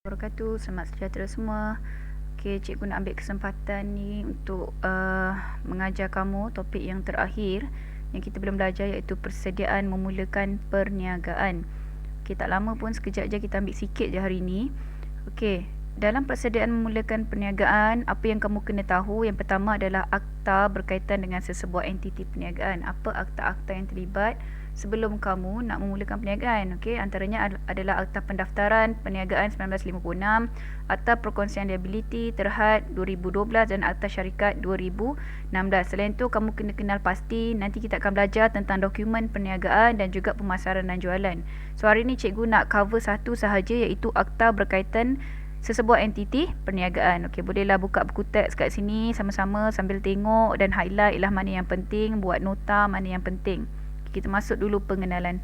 Wabarakatuh. Selamat sejahtera semua. Okey, cikgu nak ambil kesempatan ni untuk mengajar kamu topik yang terakhir yang kita belum belajar, iaitu persediaan memulakan perniagaan. Okey, tak lama pun, sekejap je, kita ambil sikit je hari ni. Okey, dalam persediaan memulakan perniagaan, apa yang kamu kena tahu? Yang pertama adalah akta berkaitan dengan sesebuah entiti perniagaan. Apa akta-akta yang terlibat sebelum kamu nak memulakan perniagaan? Okey, antaranya adalah Akta Pendaftaran Perniagaan 1956, Akta Perkongsian Liability Terhad 2012 dan Akta Syarikat 2016. Selain itu, kamu kena kenal pasti, nanti kita akan belajar tentang dokumen perniagaan dan juga pemasaran dan jualan. So hari ni cikgu nak cover satu sahaja, iaitu akta berkaitan sesebuah entiti perniagaan. Okey, bolehlah buka buku teks kat sini sama-sama sambil tengok dan highlight lah mana yang penting, buat nota mana yang penting. Kita masuk dulu pengenalan.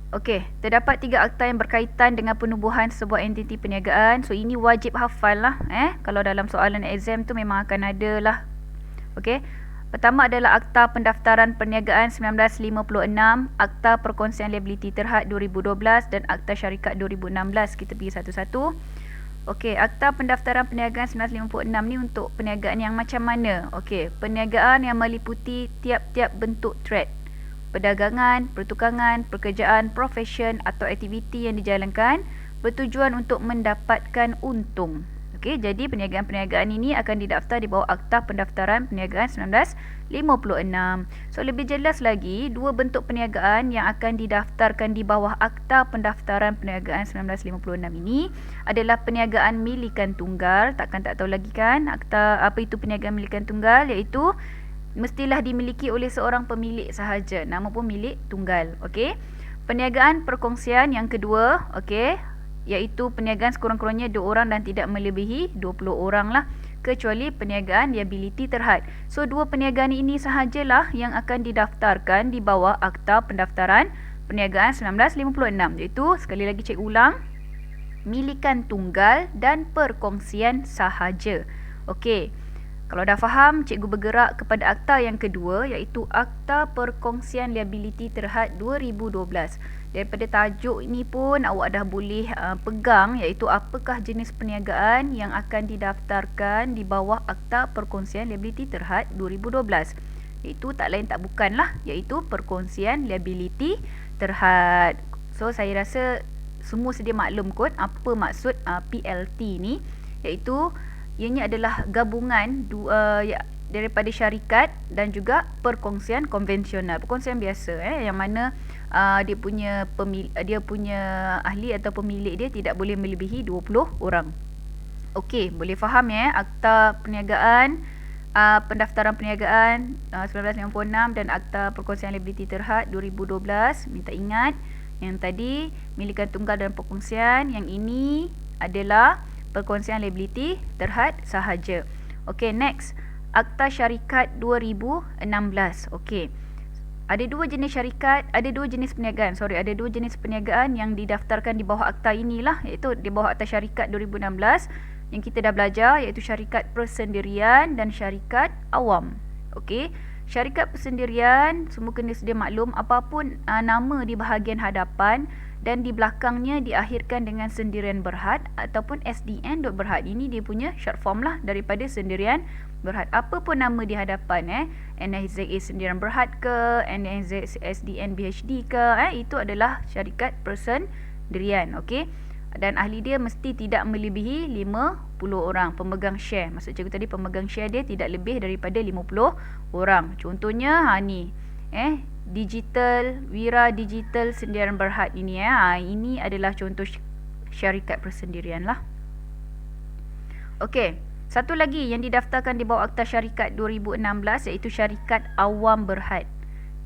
Okey, terdapat 3 akta yang berkaitan dengan penubuhan sebuah entiti perniagaan. So ini wajib hafal lah. Kalau dalam soalan exam tu memang akan ada lah. Okey. Pertama adalah Akta Pendaftaran Perniagaan 1956, Akta Perkongsian Liability Terhad 2012 dan Akta Syarikat 2016. Kita pergi satu-satu. Okey, Akta Pendaftaran Perniagaan 1956 ni untuk perniagaan yang macam mana? Okey, perniagaan yang meliputi tiap-tiap bentuk trade, perdagangan, pertukangan, pekerjaan, profession atau aktiviti yang dijalankan bertujuan untuk mendapatkan untung. Okey, jadi perniagaan-perniagaan ini akan didaftar di bawah Akta Pendaftaran Perniagaan 1956. So lebih jelas lagi, dua bentuk perniagaan yang akan didaftarkan di bawah Akta Pendaftaran Perniagaan 1956 ini adalah perniagaan milikan tunggal. Takkan tak tahu lagi kan akta apa itu perniagaan milikan tunggal, iaitu mestilah dimiliki oleh seorang pemilik sahaja. Nama pun milik tunggal. Okey. Perniagaan perkongsian yang kedua, okey, iaitu perniagaan sekurang-kurangnya 2 orang dan tidak melebihi 20 orang lah, kecuali perniagaan liability terhad. So dua perniagaan ini sahajalah yang akan didaftarkan di bawah Akta Pendaftaran Perniagaan 1956, iaitu sekali lagi cikgu ulang, milikan tunggal dan perkongsian sahaja. Okey. Kalau dah faham, cikgu bergerak kepada akta yang kedua, iaitu Akta Perkongsian Liability Terhad 2012. Daripada tajuk ini pun awak dah boleh pegang, iaitu apakah jenis perniagaan yang akan didaftarkan di bawah Akta Perkongsian Liability Terhad 2012. Iaitu tak lain tak bukanlah, iaitu perkongsian liability terhad. So saya rasa semua sedia maklum kot apa maksud PLT ni, iaitu ianya adalah gabungan daripada syarikat dan juga perkongsian konvensional, perkongsian biasa, yang mana dia punya ahli atau pemilik dia tidak boleh melebihi 20 orang. Okey, boleh faham Akta Perniagaan Pendaftaran Perniagaan 1956 dan Akta Perkongsian Liability Terhad 2012. Minta ingat yang tadi milikan tunggal dan perkongsian, yang ini adalah perkongsian liability terhad sahaja. Okey, next, Akta Syarikat 2016. Okey. Ada dua jenis perniagaan yang didaftarkan di bawah akta inilah, iaitu di bawah Akta Syarikat 2016 yang kita dah belajar, iaitu syarikat persendirian dan syarikat awam. Okey. Syarikat persendirian, semua kena sedia maklum, apapun nama di bahagian hadapan dan di belakangnya diakhirkan dengan sendirian berhad ataupun SDN.berhad. Ini dia punya short form lah daripada sendirian berhad. Apa pun nama di hadapan, NHZA sendirian berhad ke, NHZA SDN BHD ke, itu adalah syarikat persendirian. Okey. Dan ahli dia mesti tidak melebihi 50 orang pemegang share. Maksud cikgu tadi, pemegang share dia tidak lebih daripada 50 orang. Contohnya ni, digital, Wira Digital Sendirian Berhad ini. Ini adalah contoh syarikat persendirian lah. Okey, satu lagi yang didaftarkan di bawah Akta Syarikat 2016, iaitu syarikat awam berhad,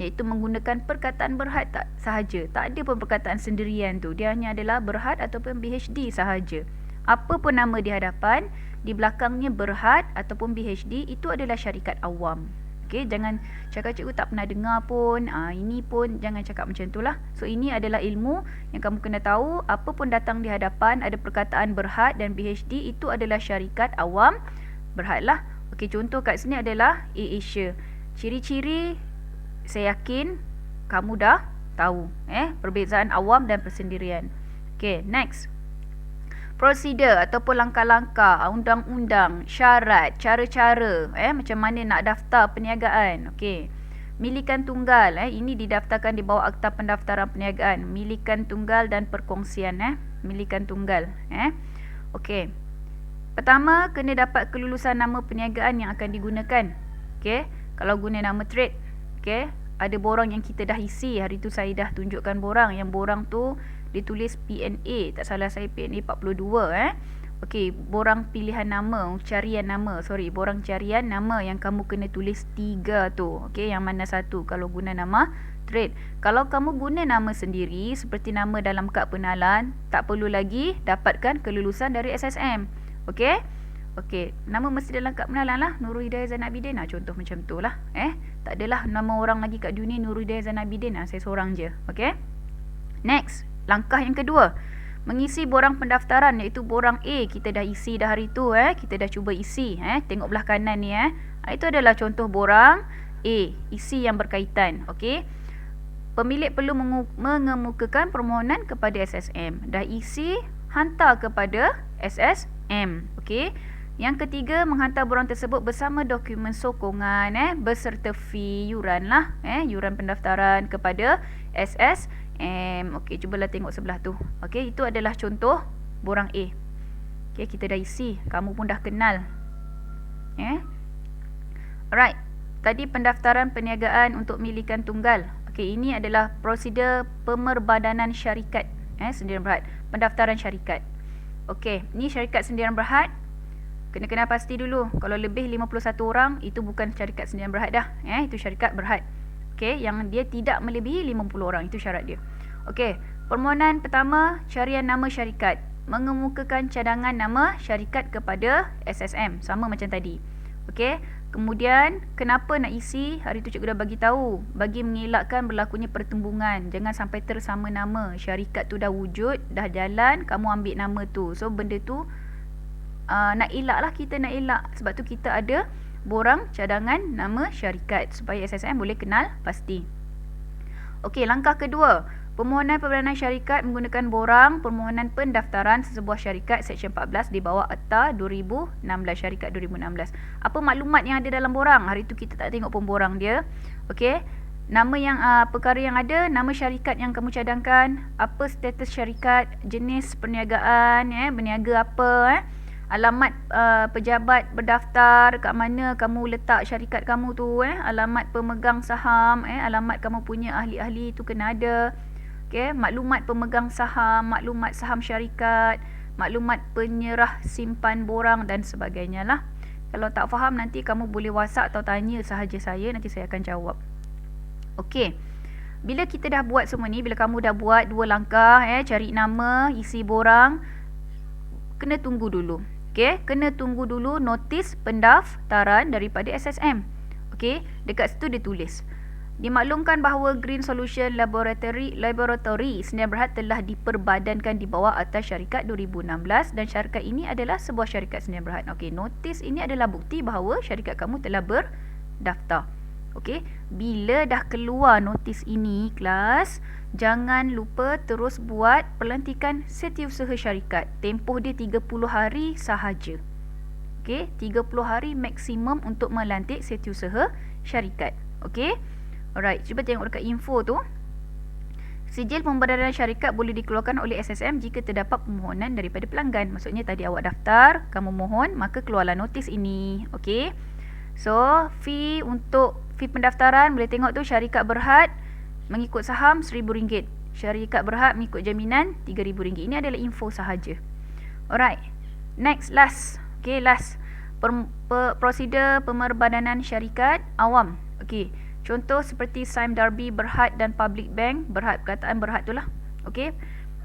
iaitu menggunakan perkataan berhad sahaja. Tak ada pun perkataan sendirian tu. Dia hanya adalah berhad ataupun BHD sahaja. Apa pun nama di hadapan, di belakangnya berhad ataupun BHD, itu adalah syarikat awam. Okey, jangan cakap cikgu tak pernah dengar pun. Ini pun jangan cakap macam itulah. So ini adalah ilmu yang kamu kena tahu. Apa pun datang di hadapan ada perkataan berhad dan BHD, itu adalah syarikat awam berhad lah. Okey, contoh kat sini adalah AirAsia. Ciri-ciri saya yakin kamu dah tahu perbezaan awam dan persendirian. Okey, next. prosedur ataupun langkah-langkah, undang-undang, syarat, cara-cara macam mana nak daftar perniagaan. Okey. Milikan tunggal ini didaftarkan di bawah Akta Pendaftaran Perniagaan. Milikan tunggal dan perkongsian milikan tunggal Okey. Pertama, kena dapat kelulusan nama perniagaan yang akan digunakan. Okey. Kalau guna nama trade, okey, ada borang yang kita dah isi. Hari tu saya dah tunjukkan borang. Yang borang tu ditulis PNA, tak salah saya PNA 42 Okey, borang pilihan nama, borang carian nama yang kamu kena tulis 3 tu. Okey, yang mana satu kalau guna nama trade. Kalau kamu guna nama sendiri seperti nama dalam kad pengenalan, tak perlu lagi dapatkan kelulusan dari SSM. Okey? Okey, nama mesti dalam kad pengenalan lah. Nurul Hidayah Zainal Abidin contoh macam tu lah. Tak adalah nama orang lagi kat dunia Nurul Hidayah Zainal Abidin saya seorang je. Okey? Next, langkah yang kedua, mengisi borang pendaftaran, iaitu borang A kita dah isi dah hari tu kita dah cuba isi tengok belah kanan ni itu adalah contoh borang A, isi yang berkaitan. Okey, pemilik perlu mengemukakan permohonan kepada SSM. Dah isi, hantar kepada SSM. Okey, yang ketiga, menghantar borang tersebut bersama dokumen sokongan beserta fee yuran lah yuran pendaftaran kepada SSM. Okey, cubalah tengok sebelah tu. Okey, itu adalah contoh borang A. Okey, kita dah isi, kamu pun dah kenal. Alright. Tadi pendaftaran perniagaan untuk milikan tunggal. Okey, ini adalah prosedur pemerbadanan syarikat sendirian berhad, pendaftaran syarikat. Okey, ni syarikat sendirian berhad. Kena kenal pasti dulu. Kalau lebih 51 orang, itu bukan syarikat sendirian berhad dah. Itu syarikat berhad. Okey, yang dia tidak melebihi 50 orang, itu syarat dia. Okey, permohonan pertama, carian nama syarikat. Mengemukakan cadangan nama syarikat kepada SSM, sama macam tadi. Okey, kemudian kenapa nak isi? Hari tu cikgu dah bagi tahu, bagi mengelakkan berlakunya pertembungan. Jangan sampai tersama nama. Syarikat tu dah wujud, dah jalan, kamu ambil nama tu. So benda tu nak elak lah, kita nak elak. Sebab tu kita ada borang cadangan nama syarikat supaya SSM boleh kenal pasti. Okey, langkah kedua, permohonan pemberanan syarikat menggunakan borang permohonan pendaftaran sesebuah syarikat Seksyen 14 di bawah Akta 2016, syarikat 2016. Apa maklumat yang ada dalam borang? Hari tu kita tak tengok pun borang dia. Okey, nama yang perkara yang ada, nama syarikat yang kamu cadangkan, apa status syarikat, jenis perniagaan, berniaga apa, alamat pejabat berdaftar, kat mana kamu letak syarikat kamu tu, alamat pemegang saham, alamat kamu punya ahli-ahli tu kena ada. Okey, maklumat pemegang saham, maklumat saham syarikat, maklumat penyerah simpan borang dan sebagainya lah. Kalau tak faham nanti kamu boleh WhatsApp atau tanya sahaja saya, nanti saya akan jawab. Okey, bila kita dah buat semua ni, bila kamu dah buat 2 langkah, cari nama, isi borang, kena tunggu dulu. Okey, kena tunggu dulu notis pendaftaran daripada SSM. Okey, dekat situ dia tulis, dimaklumkan bahawa Green Solution Laboratory sendirian berhad telah diperbadankan di bawah Akta Syarikat 2016 dan syarikat ini adalah sebuah syarikat sendirian berhad. Okey, notis ini adalah bukti bahawa syarikat kamu telah berdaftar. Okey, bila dah keluar notis ini kelas, jangan lupa terus buat pelantikan setiausaha syarikat. Tempoh dia 30 hari sahaja. Okey, 30 hari maksimum untuk melantik setiausaha syarikat. Okey. Alright, cuba tengok dekat info tu. Sijil pembedaran syarikat boleh dikeluarkan oleh SSM jika terdapat permohonan daripada pelanggan. Maksudnya tadi awak daftar, kamu mohon, maka keluarlah notis ini. Okey. So, fee pendaftaran boleh tengok tu, syarikat berhad mengikut saham RM1,000. Syarikat berhad mengikut jaminan RM3,000. Ini adalah info sahaja. Alright. Next, last. Okey, last. Prosedur pemerbadanan syarikat awam. Okey. Contoh seperti Sime Darby Berhad dan Public Bank Berhad, perkataan berhad tu lah. Okey.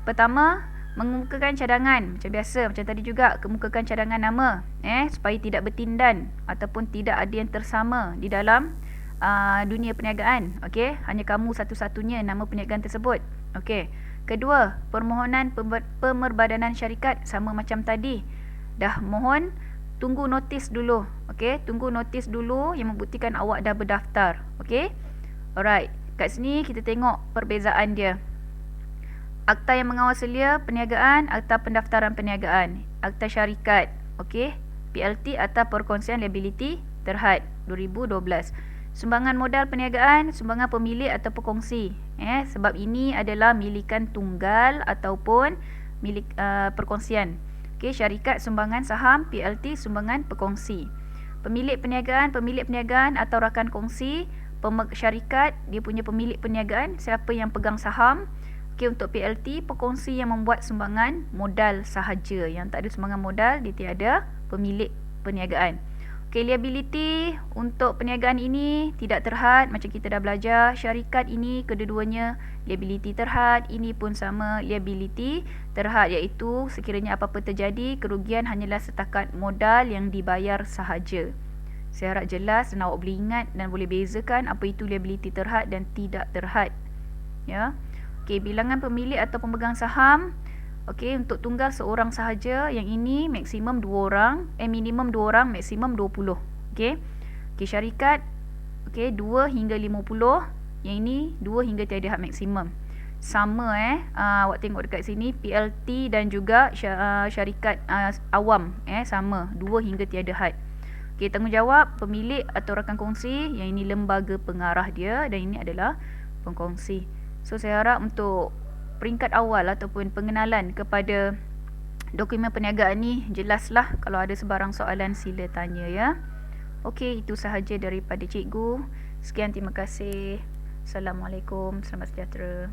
Pertama, mengemukakan cadangan. Macam biasa, macam tadi juga, kemukakan cadangan nama supaya tidak bertindan ataupun tidak ada yang tersama di dalam dunia perniagaan. Okey, hanya kamu satu-satunya nama perniagaan tersebut. Okey. Kedua, permohonan pemerbadanan syarikat sama macam tadi. Dah mohon, tunggu notis dulu. Okey, tunggu notis dulu yang membuktikan awak dah berdaftar. Okey. Alright, kat sini kita tengok perbezaan dia. Akta yang mengawal selia perniagaan, akta pendaftaran perniagaan, akta syarikat, okey, PLT, akta perkongsian liability terhad 2012. Sumbangan modal perniagaan, sumbangan pemilik atau pekongsi. Sebab ini adalah milikan tunggal ataupun milik perkongsian. Okey, syarikat sumbangan saham, PLT sumbangan pekongsi. Pemilik perniagaan atau rakan kongsi, syarikat dia punya pemilik perniagaan, siapa yang pegang saham. Okey, untuk PLT, pekongsi yang membuat sumbangan modal sahaja. Yang tak ada sumbangan modal, dia tiada pemilik perniagaan. Okey, liability untuk perniagaan ini tidak terhad, macam kita dah belajar. Syarikat ini kedua-duanya liability terhad, ini pun sama liability terhad, iaitu sekiranya apa-apa terjadi, kerugian hanyalah setakat modal yang dibayar sahaja. Saya harap jelas dan awak boleh ingat dan boleh bezakan apa itu liability terhad dan tidak terhad. Ya. Okey, bilangan pemilik atau pemegang saham. Okey, untuk tunggal seorang sahaja, yang ini maksimum 2 orang, minimum 2 orang, maksimum 20. Okey. Okey, syarikat okey 2 hingga 50, yang ini 2 hingga tiada had maksimum. Sama awak tengok dekat sini PLT dan juga syarikat awam sama 2 hingga tiada had. Okey, tanggungjawab pemilik atau rakan kongsi, yang ini lembaga pengarah dia dan ini adalah pengkongsi. So saya harap untuk peringkat awal ataupun pengenalan kepada dokumen perniagaan ni jelaslah. Kalau ada sebarang soalan sila tanya ya. Okey, itu sahaja daripada cikgu. Sekian, terima kasih. Assalamualaikum, selamat sejahtera.